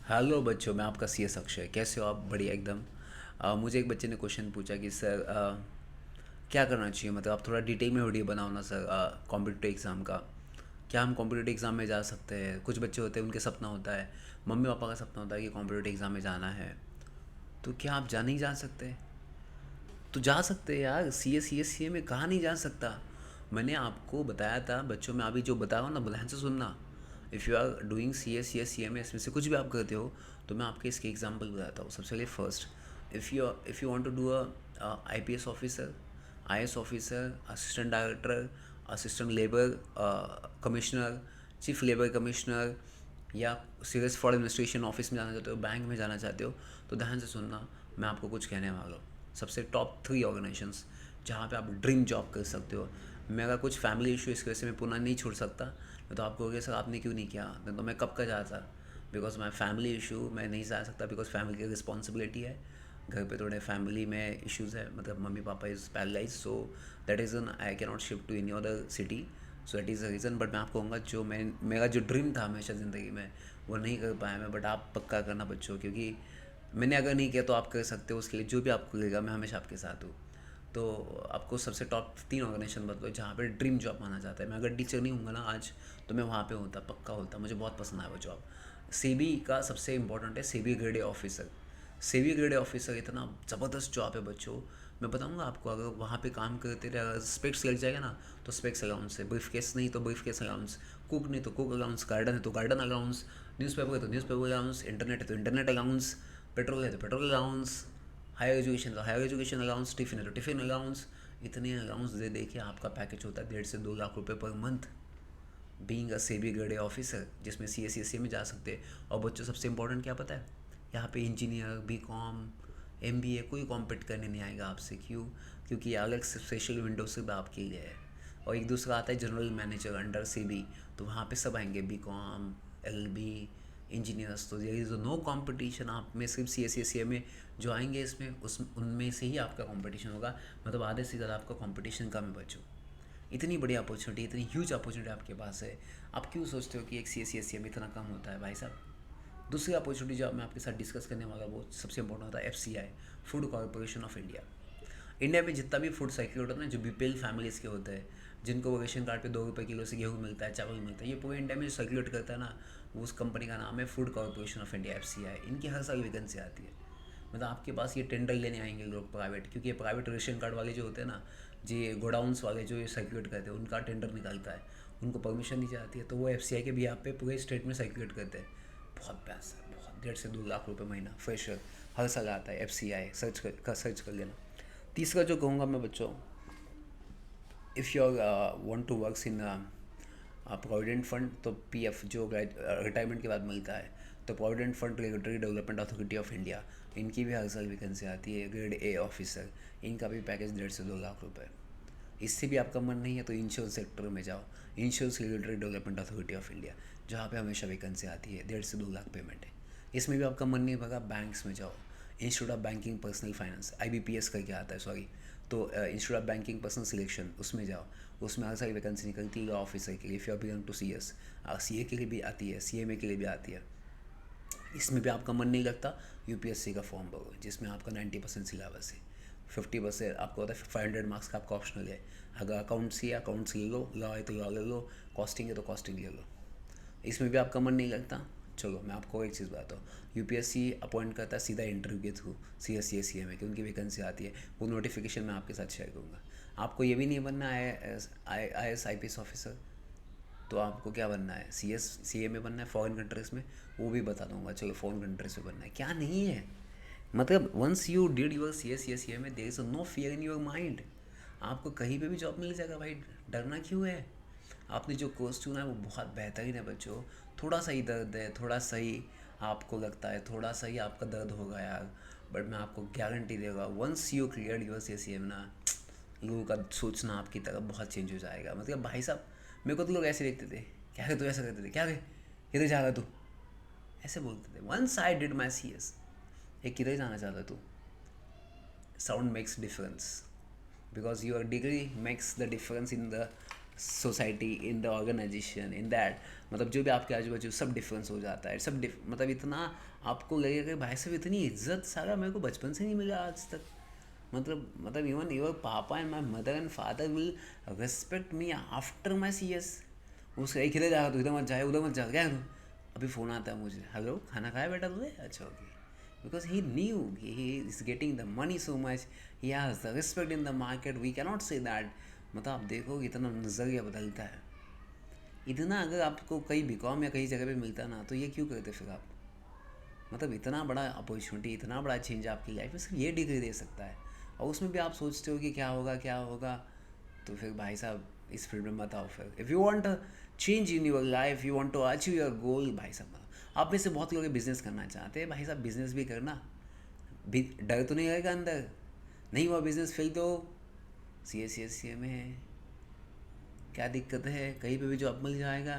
Hello बच्चों, मैं आपका सी एस अक्षय। कैसे हो आप? बढ़िया एकदम। मुझे एक बच्चे ने क्वेश्चन पूछा कि सर क्या करना चाहिए, मतलब आप थोड़ा डिटेल में वीडियो बनाओ ना सर, कॉम्पिटिटिव एग्ज़ाम का। क्या हम कॉम्पिटिटिव एग्ज़ाम में जा सकते हैं? कुछ बच्चे होते हैं, उनके सपना होता है, मम्मी पापा का सपना होता है कि कॉम्पिटिटिव एग्ज़ाम में जाना है। तो क्या आप जा नहीं जा सकते? तो जा सकते हैं यार। सी ए में कहाँ नहीं जा सकता। मैंने आपको बताया था बच्चों, में अभी जो बता रहा हूँ ना, ध्यान से सुनना। इफ़ यू आर डूइंग सी ए में, इसमें से कुछ भी आप करते हो, तो मैं आपके इसके एग्जांपल बताता हूँ। सबसे पहले first, if you want to do I P S officer, I S officer, assistant director, assistant labour commissioner, chief labour commissioner, या सीरियस फॉर एडमिनिस्ट्रेशन ऑफिस में जाना चाहते हो, बैंक में जाना चाहते हो, तो ध्यान से सुनना। मैं आपको कुछ कहने वाला हूँ। सबसे टॉप 3 ऑर्गेनाइजेशंस जहाँ पे आप ड्रीम जॉब कर सकते हो। मेरा कुछ फैमिली इशू, इसकी वजह से मैं पुणे नहीं छोड़ सकता। मैं तो आपको कहोगे सर आपने क्यों नहीं किया, नहीं तो मैं कब का जाता। बिकॉज माई फैमिली इशू, मैं नहीं जा सकता बिकॉज फैमिली की रिस्पॉन्सिबिलिटी है। घर पे थोड़े फैमिली में इश्यूज़ है, मतलब mummy papa is paralyse, so that is an I can not shift to any other city. So that is the reason. But मैं आपको कहूँगा, जो मैं मेरा जो ड्रीम था हमेशा ज़िंदगी में, वो नहीं कर पाया मैं। बट आप पक्का करना बच्चों, क्योंकि मैंने अगर नहीं किया तो आप कर सकते हो। उसके लिए जो भी आपको लगेगा, मैं हमेशा आपके साथ हूँ। तो आपको सबसे टॉप 3 ऑर्गेनाइजेशन बताओ जहाँ पे ड्रीम जॉब माना जाता है। मैं अगर टीचर नहीं हूँगा ना आज, तो मैं वहाँ पे होता, पक्का होता। मुझे बहुत पसंद आया वो जॉब। सेबी का सबसे इंपॉर्टेंट है SEBI grade A officer. SEBI grade A officer इतना ज़बरदस्त जॉब है बच्चों। मैं बताऊंगा आपको, अगर वहाँ पे काम करते रहे, अगर स्पेक्स लग जाएगा ना, तो स्पेक्स अलाउंस है। ब्रीफ केस नहीं तो ब्रीफ केस अलाउंस, कुक नहीं तो कुक अलाउंस, गार्डन है तो गार्डन अलाउंस, न्यूज़पेपर है तो न्यूज़पेपर अलाउंस, इंटरनेट है तो इंटरनेट अलाउंस, पेट्रोल है तो पेट्रोल अलाउंस, हायर एजुकेशन तो हायर एजुकेशन अलाउंस, टिफ़िन है तो टिफ़िन अलाउंस। इतने अलाउंस दे दे के आपका पैकेज होता है 1.5 से 2 लाख रुपए per month. Being a SEBI grade officer, जिसमें सी में जा सकते हैं। और बच्चों सबसे इंपॉर्टेंट क्या पता है? यहाँ पे engineer, B com, M B A कोई कॉम्पिट करने नहीं आएगा आपसे। क्यों? क्योंकि ये अलग स्पेशल विंडो सिर्फ आपके लिए है। और एक दूसरा आता है general manager under C B, तो वहाँ पे सब आएंगे, B com, L B, engineers. तो देयर इज़ नो कंपटीशन। आप में सिर्फ सी ए में जो आएंगे इसमें, उस उनमें से ही आपका कंपटीशन होगा। मतलब आधे से ज़्यादा आपका कंपटीशन कम है बच्चों। इतनी बड़ी अपॉर्चुनिटी, इतनी ह्यूज अपॉर्चुनिटी आपके पास है। आप क्यों सोचते हो कि एक सी में इतना कम होता है भाई साहब? दूसरी अपॉर्चुनिटी जो मैं आपके साथ डिस्कस करने वाला, वो सबसे इंपॉर्टेंट होता है FCI, food corporation of India. India में जितना भी फूड साइकिल होता है ना, जो बीपीएल फैमिलीज़ के होते हैं, जिनको वो रेशन कार्ड पे 2 रुपये किलो से गेहूँ मिलता है, चावल मिलता है, ये पूरे इंडिया में जो सर्कुलेट करता है ना, वो उस कंपनी का नाम है food corporation of India, FCI। इनकी हर साल वैकेंसी आती है। मतलब आपके पास ये टेंडर लेने आएंगे लोग प्राइवेट, क्योंकि ये प्राइवेट रेशन कार्ड वाले जो होते हैं ना, जी गोडाउंस वाले जो ये सर्कुलेट करते हैं, उनका टेंडर निकलता है, उनको परमिशन दी जाती है, तो वो FCI के भी आप पे पूरे स्टेट में सर्कुलेट करते हैं। बहुत पैसा, बहुत 1.5 से 2 लाख रुपए महीना फ्रेशर हर साल आता है। FCI सर्च कर लेना। तीसरा जो कहूँगा मैं बच्चों, if you want to works in provident fund, तो PF जो रिटायरमेंट के बाद मिलता है, तो provident fund regulatory development authority of India, इनकी भी हर साल वैकेंसी आती है, ग्रेड ए ऑफिसर। इनका भी पैकेज 1.5 से 2 लाख रुपए। इससे भी आपका मन नहीं है तो इंश्योरेंस सेक्टर में जाओ, insurance regulatory development authority of India, जहाँ पे हमेशा वैकेंसी आती है, 1.5 से 2 लाख पेमेंट है। इसमें भी आपका मन नहीं भगा, बैंक्स में जाओ, institute of banking personal finance, IBPS करके आता है, सॉरी। तो institute of banking personal selection, उसमें जाओ। उसमें हर सारी वैकेंसी निकलती है लॉ ऑफिसर के लिए, if you are belong to CS। CA के लिए भी आती है, CMA के लिए भी आती है। इसमें भी आपका मन नहीं लगता, UPSC का फॉर्म भरो, जिसमें आपका 90% सिलेबस है। 50% आपको होता है, 500 मार्क्स का आपका ऑप्शनल है। अगर अकाउंट्स है अकाउंट्स ले लो, लॉ है तो लॉ ले लो, कॉस्टिंग है तो कॉस्टिंग ले लो। इसमें भी आपका मन नहीं लगता, चलो मैं आपको एक चीज़ बताता हूँ। UPSC अपॉइंट करता है सीधा इंटरव्यू के थ्रू, CSCA में, कि उनकी वैकेंसी आती है। वो नोटिफिकेशन मैं आपके साथ शेयर करूँगा। आपको ये भी नहीं बनना है IAS IPS ऑफिसर, तो आपको क्या बनना है, CA में बनना है, फॉरेन कंट्रीज़ में, वो भी बता दूंगा। चलो फॉरेन कंट्रीज़ में बनना है, क्या नहीं है। मतलब once you did your CA में, there is no fear in your mind. आपको कहीं पे भी जॉब मिल जाएगा भाई, डरना क्यों है? आपने जो कोर्स चुना है वो बहुत बेहतरीन है बच्चों। थोड़ा सा ही दर्द है, थोड़ा सा ही आपको लगता है, थोड़ा सा ही आपका दर्द होगा यार, बट मैं आपको गारंटी देगा, once you clear your CA ना, लोगों का सोचना आपकी तरफ बहुत चेंज हो जाएगा। मतलब भाई साहब, मेरे को तो लोग ऐसे देखते थे, क्या है तू ऐसा करते थे, क्या है किधर जा रहा तू, ऐसे बोलते थे। Once I did my CS, ये किधर जाना चाहता तू? Sound makes difference, because your degree makes the difference in the society, in the organisation, in that, मतलब जो भी आपके आजू बाजू सब डिफरेंस हो जाता है, सब मतलब इतना आपको लगेगा कि भाई साहब इतनी इज्जत सारा मेरे को बचपन से नहीं मिला आज तक। मतलब even your papa and my mother and father will respect me after my C S. उसका एक हिले जाएगा तो इधर मत जाए, उधर मत जा, क्या करूँ? अभी फ़ोन आता है मुझे, हेलो खाना खाया बेटा तुझे, अच्छा okay. Because he knew he is getting the money so much, he has the respect in the market, we cannot say that. मतलब आप देखो इतना नज़रिया बदलता है। इतना अगर आपको कहीं बीकॉम या कहीं जगह पे मिलता ना तो ये क्यों करते फिर आप? मतलब इतना बड़ा अपॉर्चुनिटी, इतना बड़ा चेंज आपकी लाइफ में सिर्फ ये डिग्री दे सकता है, और उसमें भी आप सोचते हो कि क्या होगा क्या होगा। तो फिर भाई साहब इस फील्ड में मत आओ। फिर if you want a change in your life, you want to achieve your goal, भाई साहब आप में से बहुत लोग बिज़नेस करना चाहते हैं, भाई साहब बिज़नेस भी करना। भी डर तो नहीं रहेगा अंदर, नहीं हुआ बिज़नेस फेल तो सी ए में है, क्या दिक्कत है, कहीं पे भी जॉब मिल जाएगा,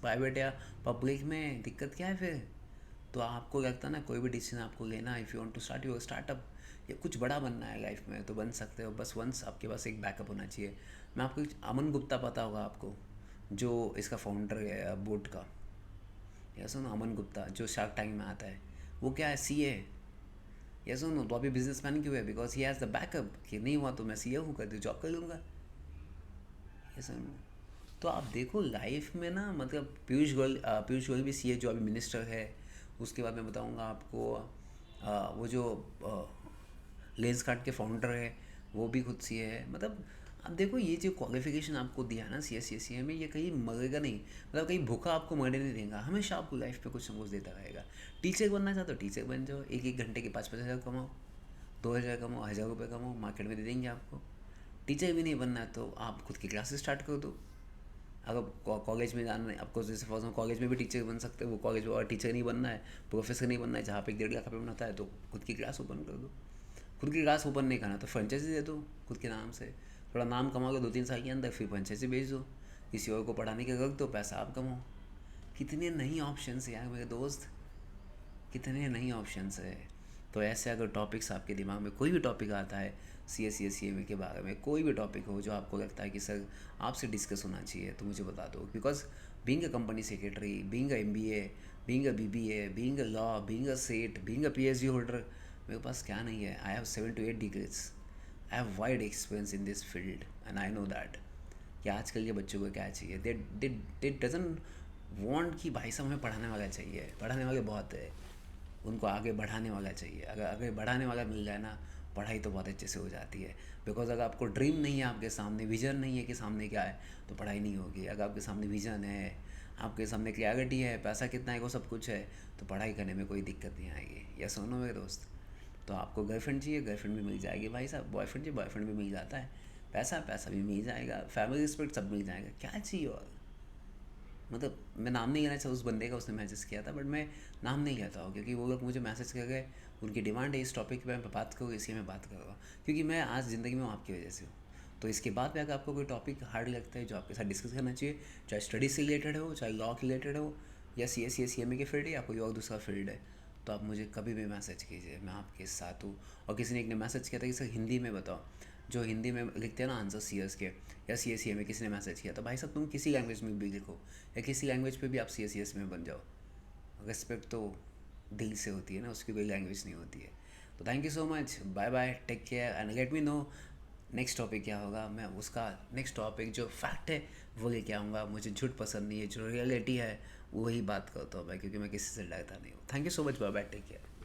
प्राइवेट या पब्लिक में, दिक्कत क्या है फिर? तो आपको लगता है ना कोई भी डिसीजन आपको लेना, if you want to start your startup या कुछ बड़ा बनना है लाइफ में तो बन सकते हो, बस वंस आपके पास एक बैकअप होना चाहिए। मैं आपको अमन गुप्ता पता होगा आपको, जो इसका फाउंडर है बोट का, या सुनो अमन गुप्ता जो शार्क टैंक में आता है, वो क्या है, सी ए। या सुनो तो अभी बिजनेसमैन क्यों है? Because he has the backup कि नहीं हुआ तो मैं सी ए हूँ, कर जॉब कर लूँगा। ये सुनो, तो आप देखो लाइफ में ना, मतलब पीयूष गोयल भी सी ए जो अभी मिनिस्टर है। उसके बाद मैं बताऊंगा आपको वो जो लेंस कार्ट के फाउंडर है वो भी खुद सी ए है। मतलब आप देखो ये जो क्वालिफिकेशन आपको दिया ना सी ए में, ये कहीं मरेगा नहीं, मतलब कहीं भूखा आपको मरने नहीं देगा, हमेशा आपको लाइफ पे कुछ ना कुछ देता रहेगा। टीचर बनना चाहते हो टीचर बन जाओ, एक एक घंटे के 5-5 हज़ार कमाओ, 2 हज़ार कमाओ, 1,000 रुपये कमाओ, मार्केट में दे देंगे आपको। टीचर भी नहीं बनना है तो आप खुद की क्लासेस स्टार्ट कर दो। अगर कॉलेज में जाना है आपको, जैसे फॉर कॉलेज में भी टीचर बन सकते हो, वो कॉलेज में और टीचर नहीं बनना है, प्रोफेसर नहीं बनना है जहाँ पे 1.5 लाख रुपये बनाता है, तो खुद की क्लास ओपन कर दो। खुद की क्लास ओपन नहीं करना तो फ्रेंचाइजी दे दो खुद के नाम से, थोड़ा नाम कमा लो 2-3 साल के अंदर, फिर फ्रेंचाइजी भेज दो, किसी और को पढ़ाने के रख दो, पैसा आप कमाओ। कितने नई ऑप्शन है यार मेरे दोस्त, कितने नई ऑप्शंस है। तो ऐसे अगर टॉपिक्स आपके दिमाग में कोई भी टॉपिक आता है सी ए के बारे में, कोई भी टॉपिक हो जो आपको लगता है कि सर आपसे डिस्कस होना चाहिए, तो मुझे बता दो। Because being a company secretary, being a MBA, being a BBA, being a law, being a set, being a PhD holder, मेरे पास क्या नहीं है, I have 7 to 8 degrees, I have wide experience in this field and I know that कि आजकल के बच्चों को क्या चाहिए। दे डजन वांट कि भाई साहब हमें पढ़ाने वाला चाहिए, पढ़ाने वाले बहुत है, उनको आगे बढ़ाने वाला चाहिए। अगर आगे बढ़ाने वाला मिल जाए ना, पढ़ाई तो बहुत अच्छे से हो जाती है। बिकॉज अगर आपको ड्रीम नहीं है, आपके सामने विजन नहीं है कि सामने क्या है, तो पढ़ाई नहीं होगी। अगर आपके सामने विजन है, आपके सामने क्लैरिटी है, पैसा कितना है, वो सब कुछ है, तो पढ़ाई करने में कोई दिक्कत नहीं आएगी। या सुनो मेरे दोस्त, तो आपको गर्लफ्रेंड चाहिए, गर्लफ्रेंड भी मिल जाएगी भाई साहब, बॉयफ्रेंड चाहिए, बॉयफ्रेंड भी मिल जाता है, पैसा भी मिल जाएगा, फैमिली रिस्पेक्ट सब मिल जाएगा, क्या चाहिए और? मतलब मैं नाम नहीं लेना चाहता उस बंदे का, उसने मैसेज किया था, बट मैं नाम नहीं लेता हूँ क्योंकि वो लोग मुझे मैसेज कर गए, उनकी डिमांड है इस टॉपिक पे मैं बात करूँ, इसलिए मैं बात करूँगा, क्योंकि मैं आज ज़िंदगी में हूँ आपकी वजह से हूँ। तो इसके बाद में अगर आपको कोई टॉपिक हार्ड लगता है जो आपके साथ डिस्कस करना चाहिए, चाहे स्टडीज से रिलेटेड हो, चाहे लॉ के रिलेटेड हो, या CA के फील्ड या कोई और दूसरा फील्ड है, तो आप मुझे कभी भी मैसेज कीजिए, मैं आपके साथ हूँ। और किसी ने एक ने मैसेज किया था कि सर हिंदी में बताओ, जो हिंदी में लिखते हैं ना आंसर CS के, या CA में किसी ने मैसेज किया था, भाई साहब तुम किसी लैंग्वेज में भी लिखो, या किसी लैंग्वेज पे भी आप CA में बन जाओ। रिस्पेक्ट तो दिल से होती है ना, उसकी कोई लैंग्वेज नहीं होती है। तो thank you so much, bye bye, take care and let me know next topic क्या होगा। मैं उसका नेक्स्ट टॉपिक जो फैक्ट है वो लेके आऊँगा। मुझे झूठ पसंद नहीं है, जो रियलिटी है वही बात करता हूँ मैं, क्योंकि मैं किसी से डरता नहीं हूँ। Thank you so much, bye bye, take care.